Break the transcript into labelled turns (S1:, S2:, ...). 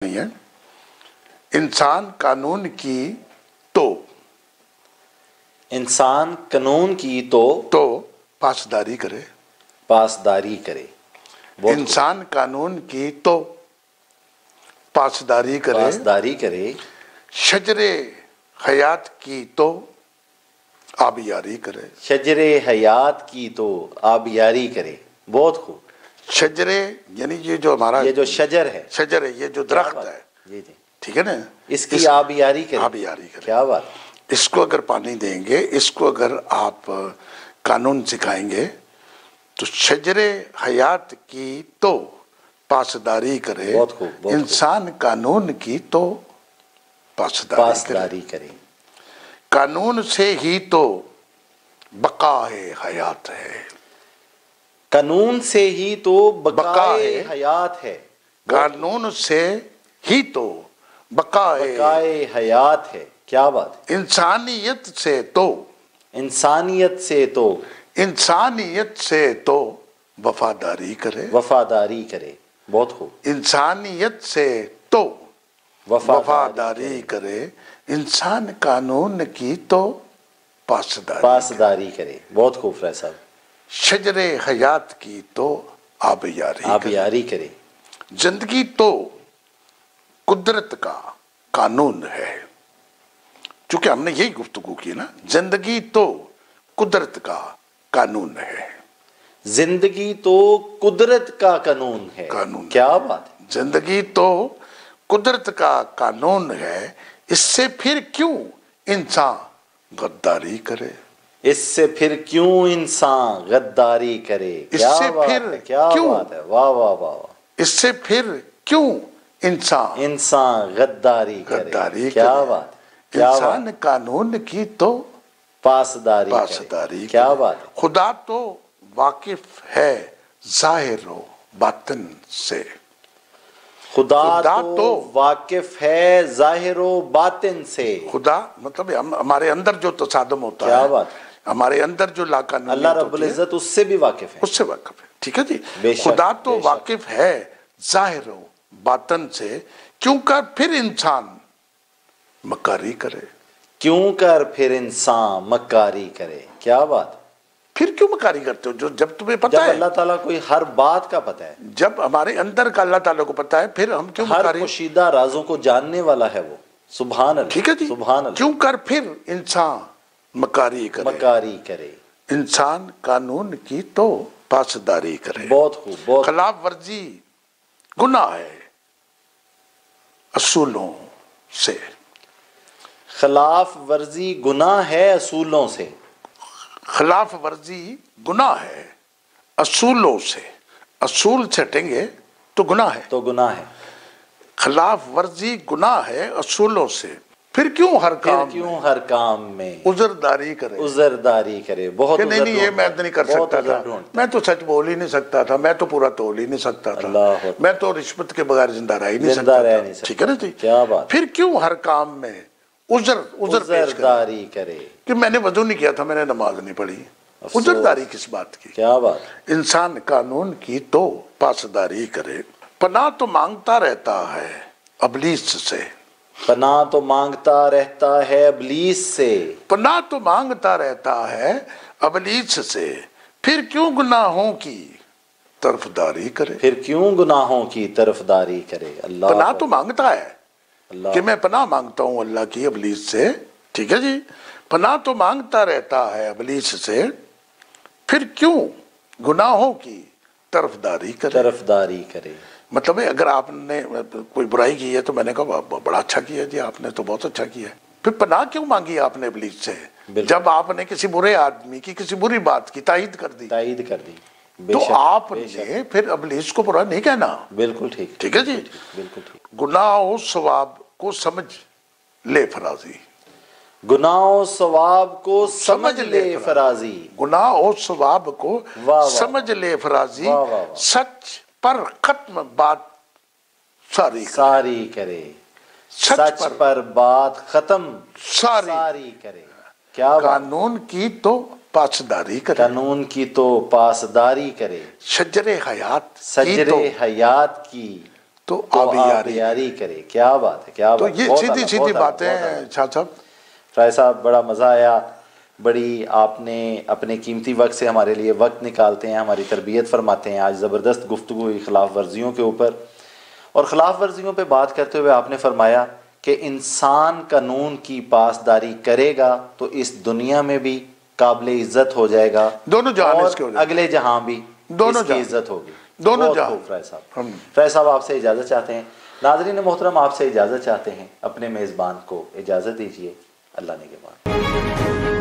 S1: نہیں ہے۔ انسان قانون کی
S2: انسان قانون کی
S1: تو پاسداری کرے۔
S2: پاسداری کرے۔
S1: انسان قانون کی تو پاسداری کرے۔
S2: پاسداری کرے۔
S1: شجر حیات کی تو آبیاری کرے۔
S2: شجر حیات کی تو آبیاری کرے۔ بہت خوب۔
S1: شجر یعنی یہ جو ہمارا
S2: یہ جو شجر ہے،
S1: شجر ہے، یہ جو درخت ہے،
S2: جی جی،
S1: ٹھیک ہے نا،
S2: اس کی آبیاری کرے۔
S1: آبیاری کرے۔
S2: کیا بات۔
S1: اس کو اگر پانی دیں گے، اس کو اگر آپ قانون سکھائیں گے تو شجر حیات کی تو پاسداری کرے۔
S2: بہت خوب، بہت خوب۔
S1: انسان قانون کی تو پاسداری کرے۔ قانون سے ہی تو بقائے حیات ہے۔
S2: قانون سے ہی تو بقائے حیات ہے۔
S1: قانون سے ہی تو بقائے
S2: حیات ہے۔ کیا بات۔
S1: انسانیت سے تو
S2: انسانیت سے تو
S1: انسانیت سے تو وفاداری کرے۔
S2: وفاداری کرے۔ بہت خوب۔
S1: انسانیت سے تو وفاداری کرے۔ انسان قانون کی تو
S2: پاسداری کرے۔ بہت خوب فیض صاحب۔
S1: شجر حیات کی تو
S2: آبیاری کرے۔
S1: زندگی تو قدرت کا قانون ہے۔ چونکہ ہم نے یہی گفتگو کی نا، زندگی تو قدرت کا قانون ہے۔
S2: زندگی تو قدرت کا قانون ہے۔ کیا بات ہے۔
S1: زندگی تو قدرت کا قانون ہے، اس سے پھر کیوں انسان غداری کرے۔
S2: اس سے پھر کیوں انسان غداری کرے۔
S1: اس سے پھر
S2: کیا
S1: کیوں
S2: بات ہے۔ واہ واہ واہ۔
S1: اس سے پھر کیوں انسان
S2: غداری کرے۔ کیا بات۔
S1: انسان قانون کی تو
S2: پاسداری
S1: کرے۔
S2: کیا بات۔
S1: خدا تو واقف ہے ظاہر و باطن سے۔
S2: خدا تو واقف ہے ظاہر و باطن سے۔
S1: خدا مطلب ہمارے اندر جو تصادم ہوتا ہے،
S2: کیا بات،
S1: ہمارے اندر جو لاقانونیت
S2: اللہ رب العزت اس سے بھی واقف ہے۔
S1: اس سے واقف ہے، ٹھیک ہے جی۔
S2: بے شک،
S1: خدا تو
S2: بے شک۔
S1: واقف ہے ظاہر و باطن سے، کیوں کر پھر انسان مکاری کرے۔
S2: کیوں کر پھر انسان مکاری کرے۔ کیا بات۔
S1: پھر کیوں مکاری کرتے ہو جب تمہیں پتہ
S2: جب
S1: ہے،
S2: اللہ تعالیٰ کو ہر بات کا پتہ ہے،
S1: جب ہمارے اندر کا اللہ تعالیٰ کو پتہ ہے، پھر ہم کیوں
S2: ہر
S1: مکاری؟
S2: پوشیدہ رازوں کو جاننے والا ہے وہ، سبحان اللہ۔
S1: ٹھیک ہے جی۔
S2: سبحان اللہ۔
S1: کیوں کر پھر انسان مکاری کرے۔ انسان قانون کی تو پاسداری کرے۔
S2: بہت خوب، بہت۔
S1: خلاف ورزی گناہ ہے اصولوں سے۔
S2: خلاف ورزی گناہ ہے اصولوں سے۔
S1: خلاف ورزی گناہ ہے اصولوں سے۔ اصول چھٹیں گے تو گناہ ہے۔
S2: تو گناہ ہے۔
S1: خلاف ورزی گناہ ہے اصولوں سے، پھر کیوں ہر کام میں عذرداری کرے۔
S2: بہت
S1: کہ نہیں یہ میں نہیں کر سکتا تھا، میں تو سچ بول ہی نہیں سکتا تھا، میں تو پورا تول ہی نہیں سکتا تھا، میں تو رشوت کے بغیر زندہ رہ ہی نہیں سکتا تھا، ٹھیک ہے نا جی۔
S2: کیا بات۔
S1: پھر کیوں ہر کام میں عذرداری کرے کہ میں نے وضو نہیں کیا تھا، میں نے نماز نہیں پڑھی، عذرداری کس بات کی۔
S2: کیا بات۔
S1: انسان قانون کی تو پاسداری کرے۔ پناہ تو مانگتا رہتا ہے ابلیس سے۔
S2: پناہ تو مانگتا رہتا ہے ابلیس سے۔
S1: پناہ تو مانگتا رہتا ہے ابلیس سے، پھر کیوں گناہوں کی طرفداری کرے۔
S2: پھر کیوں گناہوں کی طرفداری کرے۔ اللہ
S1: پناہ تو مانگتا ہے
S2: اللہ
S1: کہ میں پناہ مانگتا ہوں اللہ کی ابلیس سے، ٹھیک ہے جی۔ پناہ تو مانگتا رہتا ہے ابلیس سے، پھر کیوں گناہوں کی طرفداری کرے۔ مطلب ہے اگر آپ نے کوئی برائی کی ہے تو میں نے کہا بڑا اچھا کیا جی، آپ نے تو بہت اچھا کیا ہے، پھر پناہ کیوں مانگی آپ نے ابلیس سے؟ جب آپ نے کسی برے آدمی کی کسی بری بات کی تائید کر دی تو آپ نے پھر ابلیس کو برا نہیں کہنا۔
S2: بالکل ٹھیک،
S1: ٹھیک ہے جی۔
S2: بالکل ٹھیک۔
S1: گناہ و ثواب کو سمجھ لے فرازی۔
S2: گناہ و ثواب کو سمجھ لے فرازی۔
S1: گناہ و ثواب کو سمجھ لے فرازی، سچ پر ختم بات ساری کرے۔
S2: سچ پر بات ختم ساری کرے۔ کیا
S1: قانون کی تو پاسداری کرے۔
S2: قانون کی تو پاسداری کرے۔
S1: شجر حیات
S2: شجر حیات کی
S1: تو آبیاری
S2: کرے. کیا بات ہے, کیا
S1: تو
S2: بات ہے.
S1: یہ سیدھی سیدھی باتیں ہیں شاہ صاحب.
S2: فرائی صاحب بڑا مزہ آیا, بڑی آپ نے اپنے قیمتی وقت سے ہمارے لیے وقت نکالتے ہیں, ہماری تربیت فرماتے ہیں. آج زبردست گفتگو ہوئی خلاف ورزیوں کے اوپر, اور خلاف ورزیوں پہ بات کرتے ہوئے آپ نے فرمایا کہ انسان قانون کی پاسداری کرے گا تو اس دنیا میں بھی قابل عزت ہو جائے گا,
S1: دونوں جہان اس کے
S2: اور اگلے جہاں بھی
S1: دونوں
S2: اس کی عزت ہوگی.
S1: دونوں جہاں.
S2: فرائی صاحب, فرائی صاحب آپ سے اجازت چاہتے ہیں. ناظرین محترم آپ سے اجازت چاہتے ہیں, اپنے میزبان کو اجازت دیجیے. اللہ نگہبان.